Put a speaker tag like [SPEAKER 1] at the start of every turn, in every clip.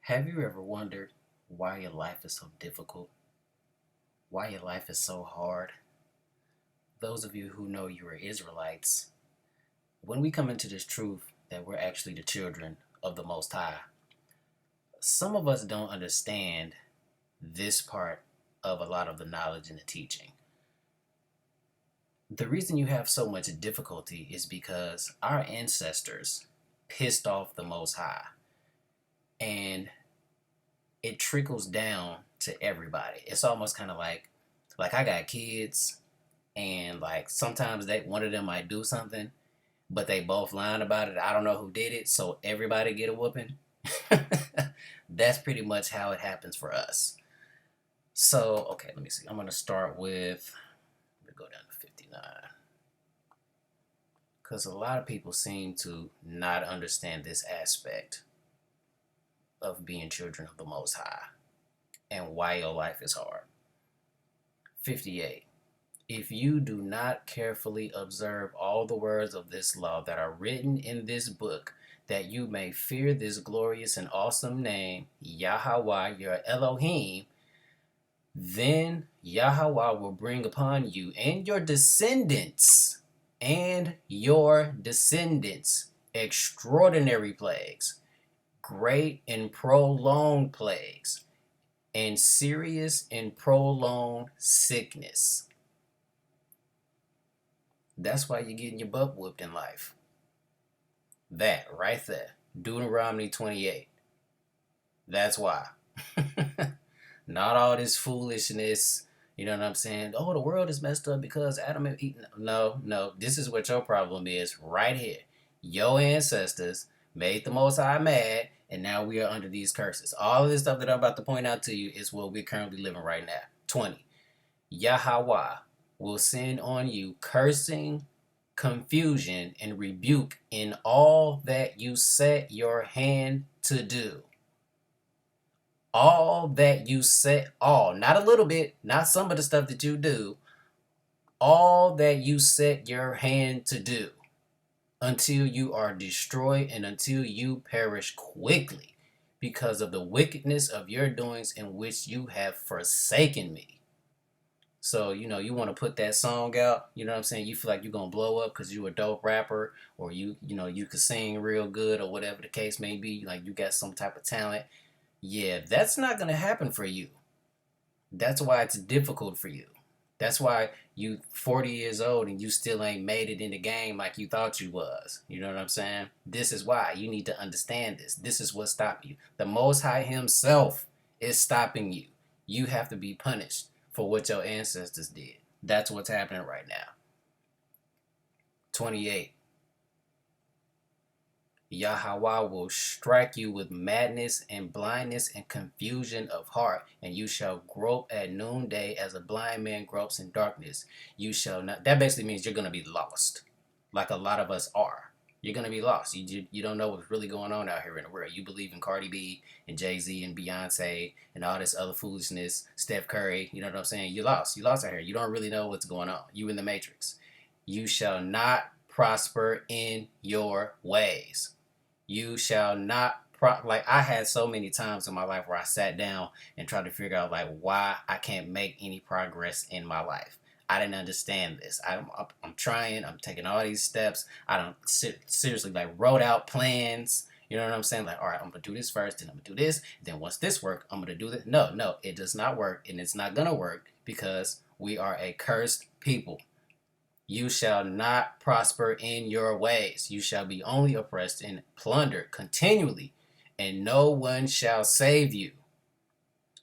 [SPEAKER 1] Have you ever wondered why your life is so difficult? Why your life is so hard? Those of you who know you are Israelites, when we come into this truth that we're actually the children of the Most High, some of us don't understand this part of a lot of the knowledge and the teaching. The reason you have so much difficulty is because our ancestors pissed off the Most High, and it trickles down to everybody. It's almost kind of like I got kids, and like sometimes one of them might do something, but they both lying about it. I don't know who did it, so everybody get a whooping. That's pretty much how it happens for us. So okay, let me see. I'm gonna start with, let me go down to 59, because a lot of people seem to not understand this aspect of being children of the Most High and why your life is hard. 58. If you do not carefully observe all the words of this law that are written in this book, that you may fear this glorious and awesome name, Yahweh, your Elohim, then Yahweh will bring upon you and your descendants extraordinary plagues, great and prolonged plagues, and serious and prolonged sickness. That's why you're getting your butt whooped in life. That right there. Deuteronomy 28. That's why. Not all this foolishness. You know what I'm saying? Oh, the world is messed up because Adam and Eve. No. This is what your problem is right here. Your ancestors made the Most High mad, and now we are under these curses. All of this stuff that I'm about to point out to you is what we're currently living right now. 20. Yahweh will send on you cursing, confusion, and rebuke in all that you set your hand to do. All that you set, not a little bit, not some of the stuff that you do, all that you set your hand to do, until you are destroyed and until you perish quickly because of the wickedness of your doings in which you have forsaken me. So, you want to put that song out, you know what I'm saying? You feel like you're going to blow up because you're a dope rapper, or you could sing real good, or whatever the case may be, like you got some type of talent. Yeah, that's not going to happen for you. That's why it's difficult for you. That's why you 40 years old and you still ain't made it in the game like you thought you was. You know what I'm saying? This is why you need to understand this. This is what stopped you. The Most High himself is stopping you. You have to be punished for what your ancestors did. That's what's happening right now. 28. Yahweh will strike you with madness and blindness and confusion of heart, and you shall grope at noonday as a blind man gropes in darkness. You shall not. That basically means you're going to be lost, like a lot of us are. You're going to be lost. You don't know what's really going on out here in the world. You believe in Cardi B and Jay-Z and Beyonce and all this other foolishness, Steph Curry, you know what I'm saying? You're lost. You're lost out here. You don't really know what's going on. You in the Matrix. You shall not prosper in your ways. You shall not like, I had so many times in my life where I sat down and tried to figure out like why I can't make any progress in my life. I didn't understand this. I'm trying. I'm taking all these steps. I don't seriously like wrote out plans. You know what I'm saying? Like, all right, I'm gonna do this first, then I'm gonna do this. Then once this works, I'm gonna do this. No, it does not work, and it's not gonna work because we are a cursed people. You shall not prosper in your ways. You shall be only oppressed and plundered continually, and no one shall save you.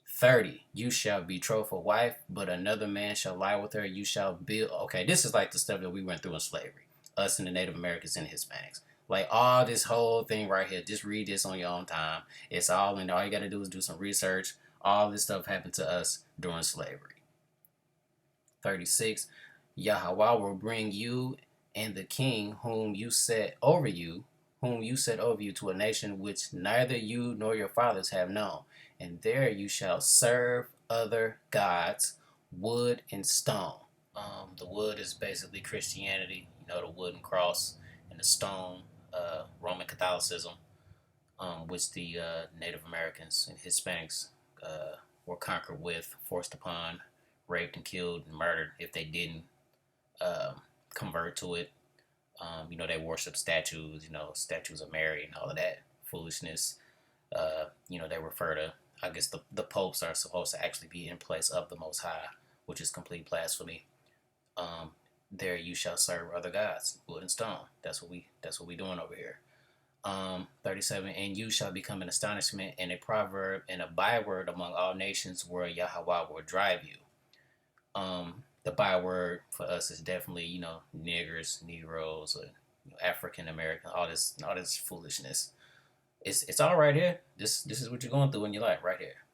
[SPEAKER 1] 30. You shall betroth a wife, but another man shall lie with her. You shall build. Okay, this is like the stuff that we went through in slavery. Us and the Native Americans and Hispanics. Like all this whole thing right here. Just read this on your own time. It's all in there. All you got to do is do some research. All this stuff happened to us during slavery. 36. Yahweh will bring you and the king whom you set over you to a nation which neither you nor your fathers have known. And there you shall serve other gods, wood and stone. The wood is basically Christianity, the wooden cross, and the stone, Roman Catholicism. which the Native Americans and Hispanics were conquered with, forced upon, raped and killed and murdered if they didn't um, convert to it. They worship statues, statues of Mary and all of that foolishness. They refer to, I guess the popes are supposed to actually be in place of the Most High, which is complete blasphemy. Um, there you shall serve other gods, wood and stone. That's what we doing over here. 37, and you shall become an astonishment and a proverb and a byword among all nations where Yahweh will drive you. The byword for us is definitely, niggers, Negroes, or African American, all this foolishness. It's all right here. This is what you're going through in your life right here.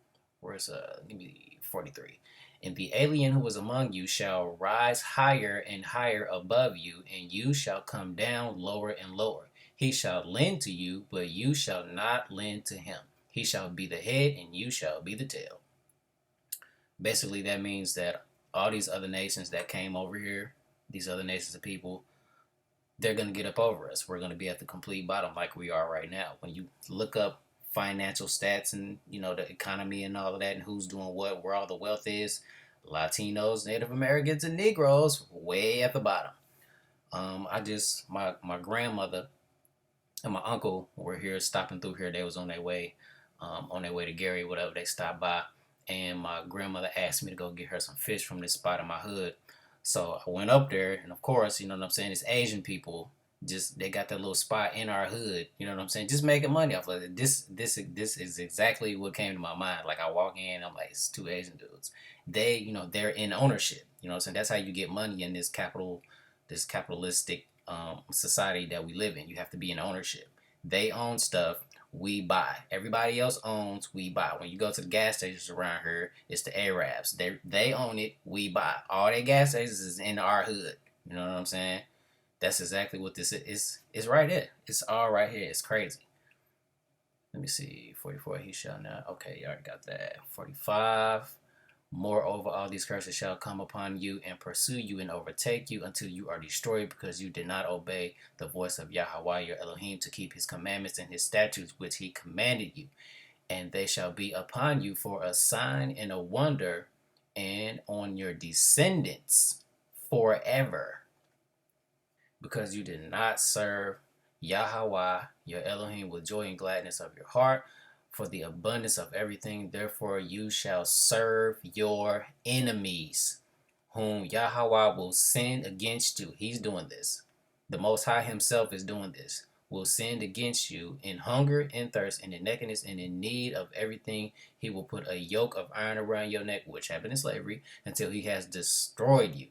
[SPEAKER 1] Where's give me 43. And the alien who is among you shall rise higher and higher above you, and you shall come down lower and lower. He shall lend to you, but you shall not lend to him. He shall be the head, and you shall be the tail. Basically, that means that all these other nations that came over here, these other nations of people, they're going to get up over us. We're going to be at the complete bottom like we are right now. When you look up financial stats and, the economy and all of that and who's doing what, where all the wealth is, Latinos, Native Americans, and Negroes way at the bottom. My grandmother and my uncle were here stopping through here. They was on their way to Gary, whatever. They stopped by, and my grandmother asked me to go get her some fish from this spot in my hood. So I went up there, and of course, you know what I'm saying. It's Asian people. Just they got that little spot in our hood. You know what I'm saying. Just making money off of it. This is exactly what came to my mind. Like I walk in, I'm like, it's two Asian dudes. They're in ownership. You know what I'm saying. That's how you get money in this capitalistic society that we live in. You have to be in ownership. They own stuff, we buy. Everybody else owns, we buy. When you go to the gas stations around here, it's the Arabs. They own it, we buy. All their gas stations is in our hood. You know what I'm saying? That's exactly what this is. It's right here. It's all right here. It's crazy. Let me see. 44, he shall not. Okay, you already got that. 45. Moreover, all these curses shall come upon you and pursue you and overtake you until you are destroyed, because you did not obey the voice of Yahweh your Elohim to keep his commandments and his statutes which he commanded you. And they shall be upon you for a sign and a wonder, and on your descendants forever, because you did not serve Yahweh your Elohim with joy and gladness of your heart, for the abundance of everything. Therefore you shall serve your enemies, whom Yahweh will send against you. He's doing this. The Most High himself is doing this. Will send against you in hunger, in thirst, and in nakedness, and in need of everything. He will put a yoke of iron around your neck, which happened in slavery, until he has destroyed you.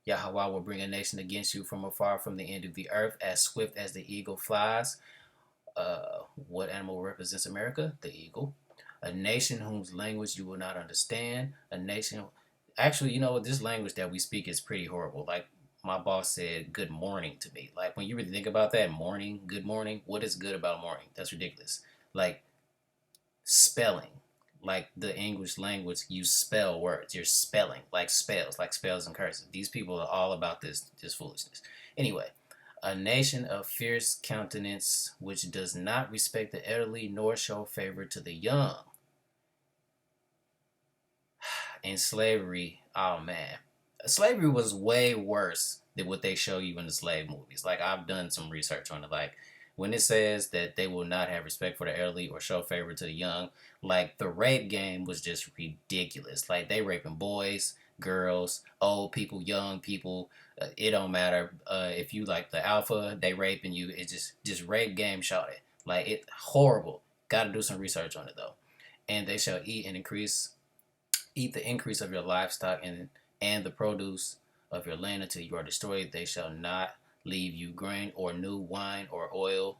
[SPEAKER 1] Yahweh will bring a nation against you from afar, from the end of the earth, as swift as the eagle flies. What animal represents America? The eagle. A nation whose language you will not understand. A nation. Actually, this language that we speak is pretty horrible. Like my boss said, good morning to me. Like when you really think about that, morning, good morning. What is good about morning? That's ridiculous. Like spelling. Like the English language, you spell words. You're spelling like spells and curses. These people are all about this foolishness. Anyway, a nation of fierce countenance, which does not respect the elderly nor show favor to the young. And slavery, oh man, slavery was way worse than what they show you in the slave movies. Like I've done some research on it. Like when it says that they will not have respect for the elderly or show favor to the young, like the rape game was just ridiculous. Like they raping boys, girls, old people, young people. It don't matter if you like the alpha, they raping you. It's just rape game shot it. Like it horrible. Got to do some research on it though. And they shall eat the increase of your livestock and the produce of your land until you are destroyed. They shall not leave you grain or new wine or oil